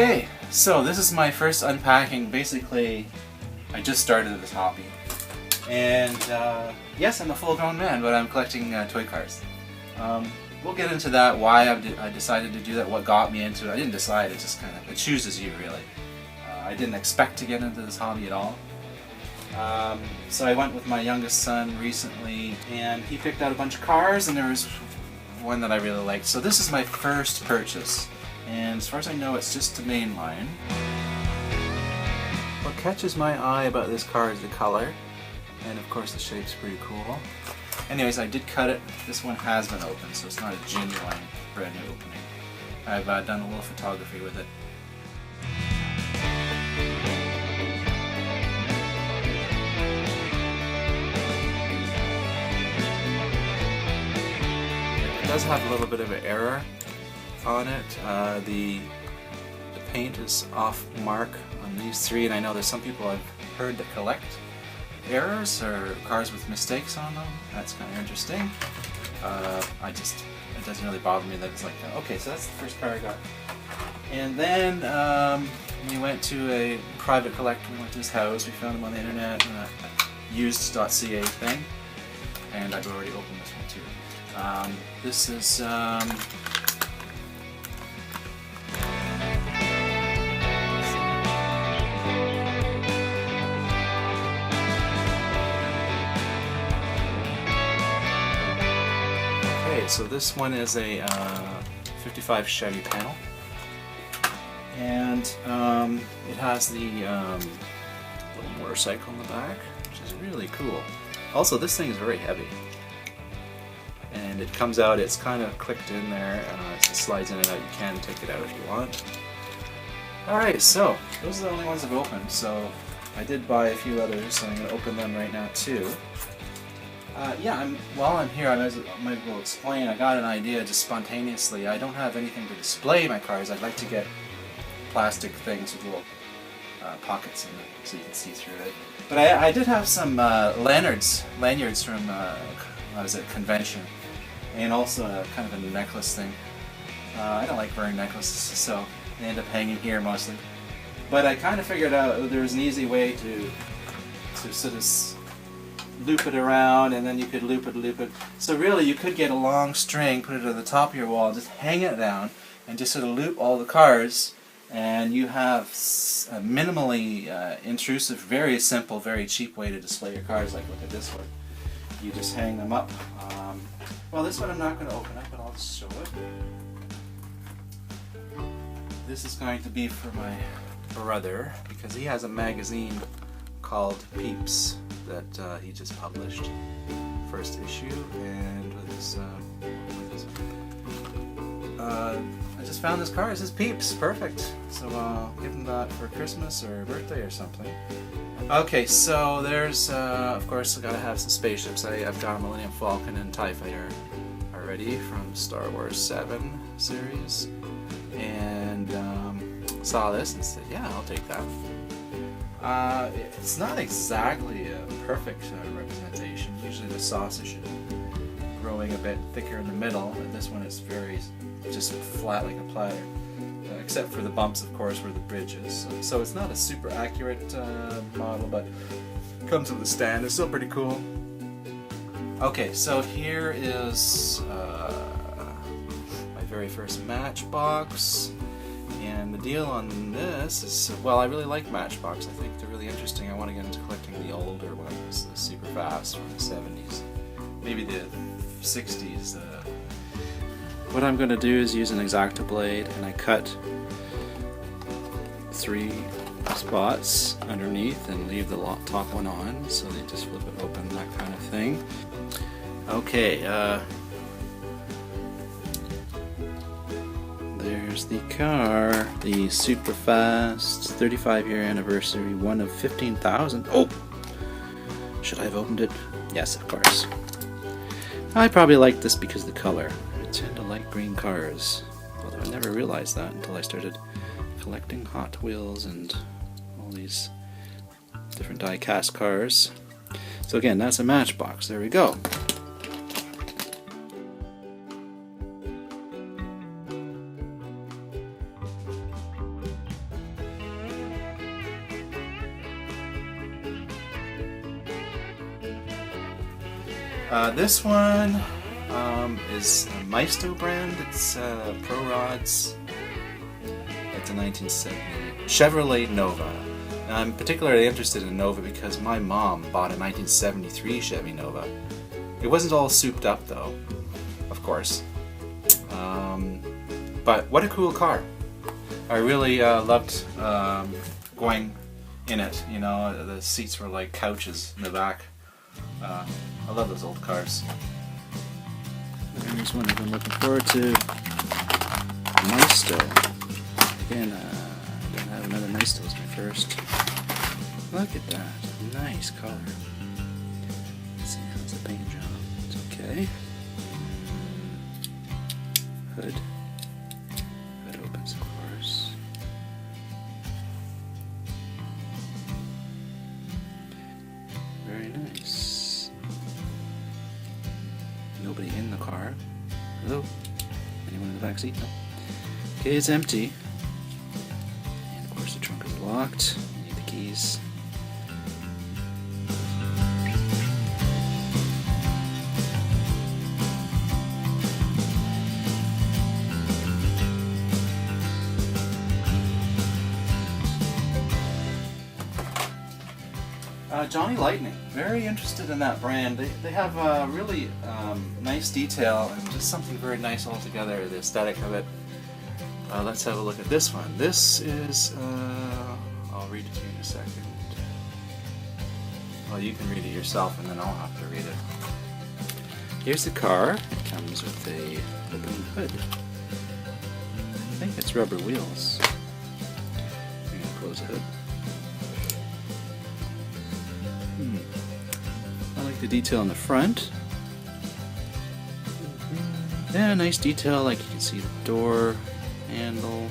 Okay, so this is my first unpacking. Basically, I just started this hobby. And yes, I'm a full-grown man, but I'm collecting toy cars. We'll get into that, why I decided to do that, what got me into it. I didn't decide, it just kind of, it chooses you really. I didn't expect to get into this hobby at all. So I went with my youngest son recently, and he picked out a bunch of cars, and there was one that I really liked. So this is my first purchase, and as far as I know, it's just a mainline. What catches my eye about this car is the color, and of course the shape's pretty cool. Anyways, I did cut it. This one has been opened, so it's not a genuine brand new opening. I've done a little photography with it. It does have a little bit of an error on it. The paint is off mark on these three, and I know there's some people I've heard that collect errors or cars with mistakes on them. That's kind of interesting. It doesn't really bother me that it's like that. Okay, so that's the first car I got. And then we went to a private collector. We went to his house. We found him on the internet, used.ca thing. And I've already opened this one too. This is so this one is a 55 Chevy panel, and it has the little motorcycle in the back, which is really cool. Also, this thing is very heavy, and it comes out, it's kind of clicked in there, it slides in and out. You can take it out if you want. Alright, so those are the only ones I've opened, so I did buy a few others, so I'm going to open them right now too. While I'm here, I might as well explain. I got an idea just spontaneously. I don't have anything to display my cars. I'd like to get plastic things with little pockets in them so you can see through it. But I did have some lanyards from convention, and also kind of a necklace thing. I don't like wearing necklaces, so they end up hanging here mostly. But I kind of figured out there was an easy way to sort of loop it around, and then you could loop it. So really you could get a long string, put it at the top of your wall, just hang it down, and just sort of loop all the cars, and you have a minimally intrusive, very simple, very cheap way to display your cars. Like, look at this one. You just hang them up. Well, this one I'm not going to open up, but I'll just show it. This is going to be for my brother, because he has a magazine called Peeps that he just published, first issue, and with his I just found this car. It says Peeps, perfect. So I'll give him that for Christmas or birthday or something. Okay, so there's of course I gotta have some spaceships. I've got a Millennium Falcon and TIE Fighter already from Star Wars 7 series, and saw this and said, yeah, I'll take that. It's not exactly a perfect representation. Usually the sausage is growing a bit thicker in the middle, and this one is very just flat like a platter, except for the bumps, of course, where the bridge is. So it's not a super accurate model, but it comes with a stand. It's still pretty cool. Okay, so here is my very first Matchbox. And the deal on this is, well, I really like Matchbox. I think they're really interesting. I want to get into collecting the older ones, the super fast from the 70s, maybe the 60s. What I'm going to do is use an X-Acto blade, and I cut 3 spots underneath and leave the top one on, so they just flip it open, that kind of thing. Okay, there's the car, the super fast 35-year anniversary, one of 15,000. Oh! Should I have opened it? Yes, of course. I probably like this because of the color. I tend to like green cars, although I never realized that until I started collecting Hot Wheels and all these different die-cast cars. So again, that's a Matchbox. There we go. This one is a Maisto brand. It's Pro Rods. It's a 1970 Chevrolet Nova. Now, I'm particularly interested in Nova because my mom bought a 1973 Chevy Nova. It wasn't all souped up though, of course. But what a cool car. I really loved going in it. You know, the seats were like couches in the back. I love those old cars. Here's one I've been looking forward to. Maisto. Again, I don't have another Maisto as my first. Look at that. Nice color. Let's see, how's the paint job? It's okay. Hood. Hood opens, of course. Very nice. Nobody in the car. Hello? Anyone in the back seat? No. Okay, it's empty. And of course the trunk is locked. You need the keys. Johnny Lightning. Very interested in that brand. They have really nice detail and just something very nice altogether, the aesthetic of it. Let's have a look at this one. This is, I'll read it to you in a second. Well, you can read it yourself and then I'll have to read it. Here's the car. It comes with a open hood. I think it's rubber wheels. I'm gonna close the hood. I like the detail in the front. Yeah, nice detail, like you can see the door handle.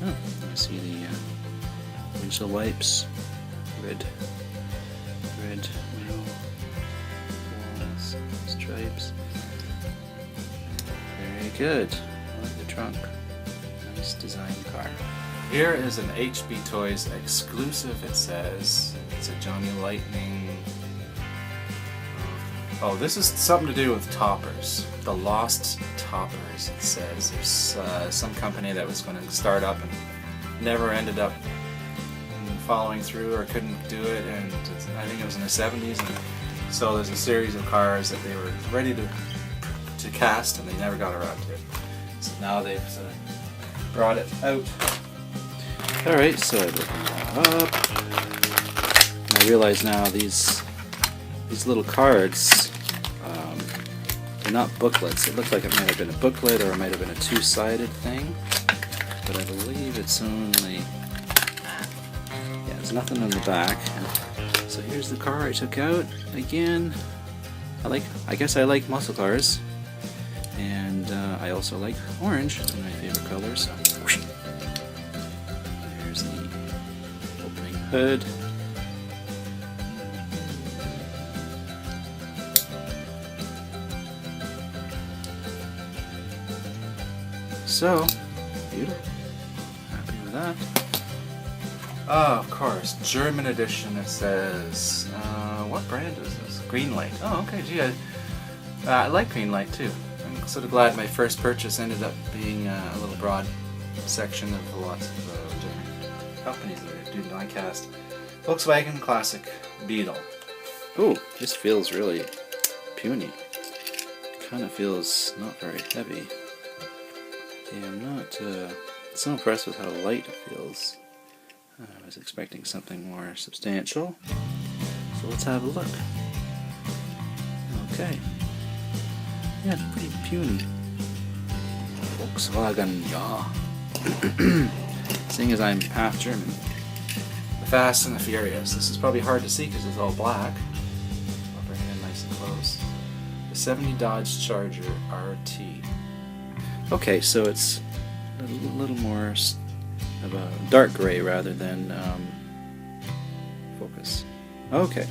You can see the windshield wipes. Red wheel walls, stripes. Very good. I like the trunk. Nice design car. Here is an HB Toys exclusive, it says. It's a Johnny Lightning. Oh, this is something to do with toppers. The Lost Toppers, it says. There's some company that was going to start up and never ended up following through or couldn't do it, and I think it was in the 70s. And so there's a series of cars that they were ready to cast and they never got around to it. So now they've brought it out. Alright, so I open that up. And I realize now these little cards, they're not booklets. It looked like it might have been a booklet or it might have been a two-sided thing. But I believe it's only... Yeah, there's nothing on the back. So here's the car I took out. Again, I guess I like muscle cars. And I also like orange. It's one of my favorite colors. There's the opening hood. So, beautiful. Happy with that. Oh, of course, German edition, it says. What brand is this? Greenlight. Oh, okay, gee, I like Greenlight too. I'm sort of glad my first purchase ended up being a little broad section of lots of different companies that are doing diecast. Volkswagen Classic Beetle. Ooh, this feels really puny. Kind of feels not very heavy. Yeah, I'm not so impressed with how light it feels. I was expecting something more substantial. So let's have a look. Okay. Yeah, it's pretty puny. Volkswagen, yeah. Seeing as I'm half German. The Fast and the Furious. This is probably hard to see because it's all black. I'll bring it in nice and close. The 70 Dodge Charger RT. Okay, so it's a little more of a dark gray rather than focus. Okay,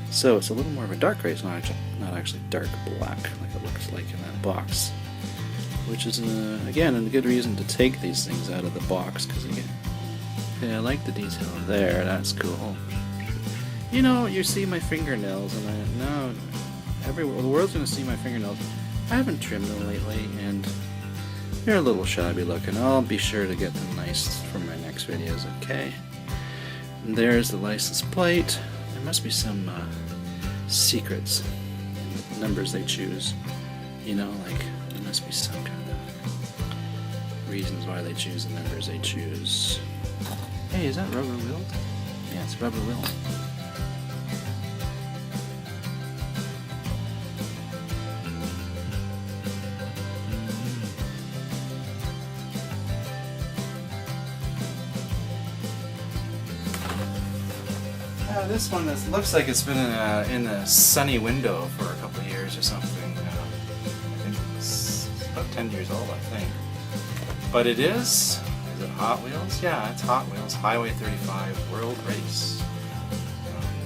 so it's a little more of a dark gray. It's not actually dark black like it looks like in that box, which is again a good reason to take these things out of the box because again, yeah, I like the detail there. That's cool. you know, you see my fingernails, and the world's gonna see my fingernails. I haven't trimmed them lately, and they're a little shabby looking. I'll be sure to get them nice for my next videos, okay? And there's the license plate. There must be some secrets in the numbers they choose. You know, like, there must be some kind of reasons why they choose the numbers they choose. Hey, is that rubber wheeled? Yeah, it's rubber wheeled. This one looks like it's been in a sunny window for a couple of years or something. I think it's about 10 years old, I think. But it is it Hot Wheels? Yeah, it's Hot Wheels Highway 35 World Race.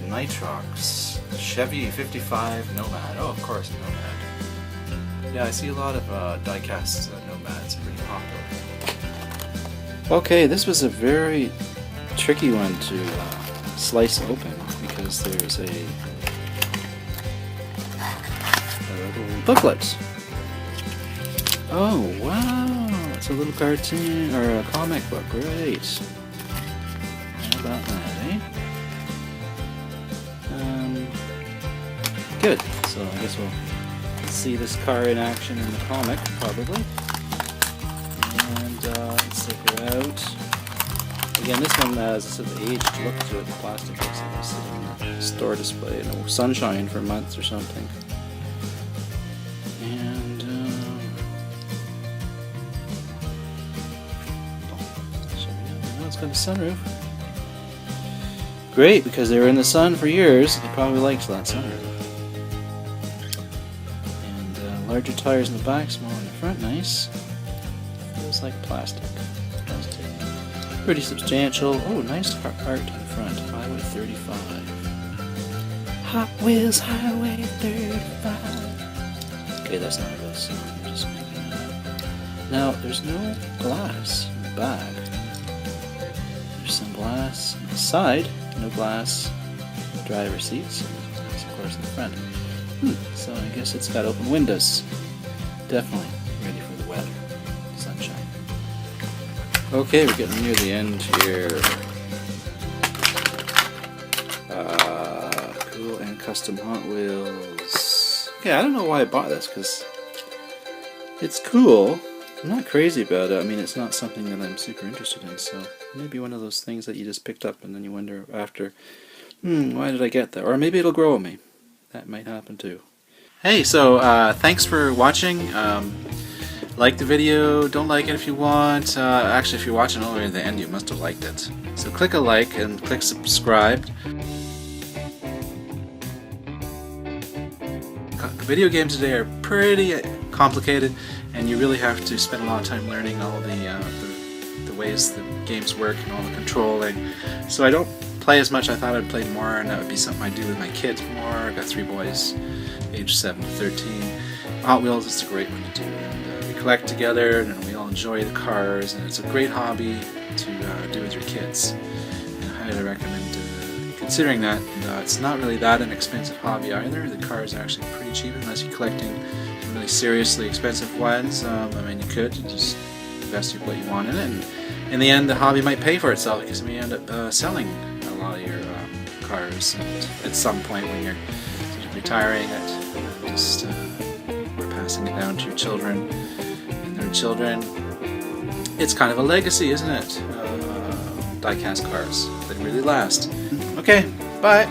Nitrox, Chevy 55 Nomad. Oh, of course, Nomad. Yeah, I see a lot of die-cast Nomads, pretty popular. Okay, this was a very tricky one to slice open because there's a little booklet. Oh wow, it's a little cartoon or a comic book. Great. How about that, eh? Good. So I guess we'll see this car in action in the comic probably. And let's take her out. Again, this one has an aged look to it. The plastic looks like it's sitting in a store display in the sunshine for months or something. And so now it's got a sunroof. Great, because they were in the sun for years. They probably liked that sunroof. And larger tires in the back, smaller in the front. Nice. Feels like plastic. Pretty substantial. Oh, nice art in front. Highway 35. Hot Wheels Highway 35. Okay, that's not a real song. I'm just making it up. Now, there's no glass in the back. There's some glass on the side. No glass in the driver's seats. And glass, of course, in the front. So I guess it's got open windows. Definitely ready for the weather. Sunshine. Okay, we're getting near the end here. Cool and custom Hot Wheels. Okay, I don't know why I bought this, because it's cool. I'm not crazy about it. I mean, it's not something that I'm super interested in, so maybe one of those things that you just picked up and then you wonder after, why did I get that? Or maybe it'll grow on me. That might happen too. Hey, so thanks for watching. Like the video, don't like it if you want. Actually, if you're watching all the way to the end, you must have liked it. So click a like and click subscribe. The video games today are pretty complicated, and you really have to spend a lot of time learning all the ways the games work and all the controlling. So I don't play as much. I thought I'd play more, and that would be something I do with my kids more. I've got 3 boys, age 7 to 13. Hot Wheels is a great one to do. And, we collect together, and we all enjoy the cars, and it's a great hobby to do with your kids. And I highly recommend considering that. It's not really that an expensive hobby either. The cars are actually pretty cheap unless you're collecting really seriously expensive ones. I mean, you could just invest what you want in it, and in the end the hobby might pay for itself because you may end up selling a lot of your cars at some point when you're sort of retiring it, just or passing it down to your children and their children. It's kind of a legacy, isn't it? Die-cast cars that really last. Okay, bye!